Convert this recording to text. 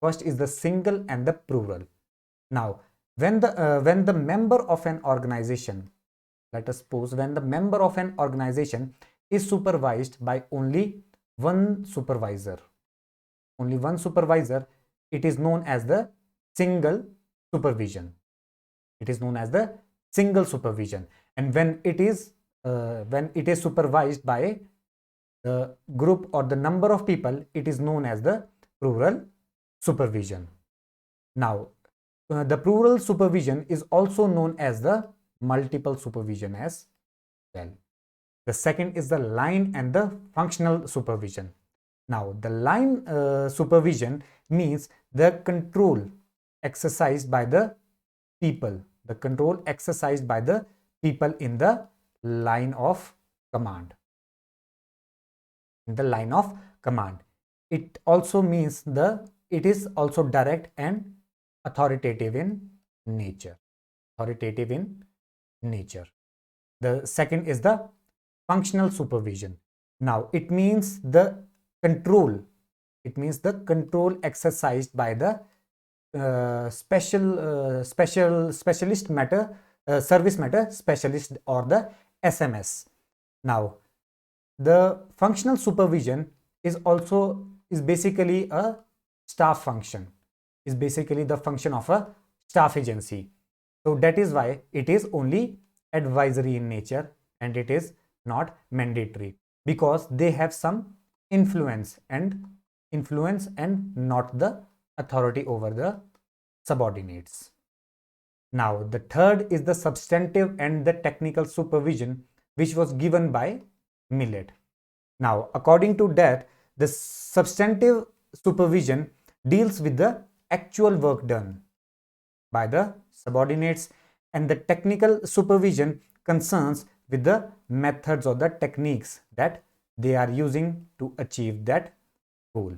First is the single and the plural. Now, when the member of an organization, let us suppose when the member of an organization is supervised by only one supervisor, it is known as the single supervision. It is known as the single supervision. And when it is supervised by the group or the number of people, it is known as the plural supervision. Now, the plural supervision is also known as the multiple supervision as well. The second is the line and the functional supervision. Now, the line supervision means the control exercised by the people, in the line of command. It also means it is also direct and authoritative in nature. The second is the functional supervision. Now, it means the control exercised by the specialist matter service matter specialist, or the SMS. Now, the functional supervision is basically a staff function, is basically the function of a staff agency. So that is why it is only advisory in nature and it is not mandatory, because they have some influence and not the authority over the subordinates. Now, the third is the substantive and the technical supervision, which was given by Millet. Now, according to that, the substantive supervision deals with the actual work done by the subordinates, and the technical supervision concerns with the methods or the techniques that they are using to achieve that goal.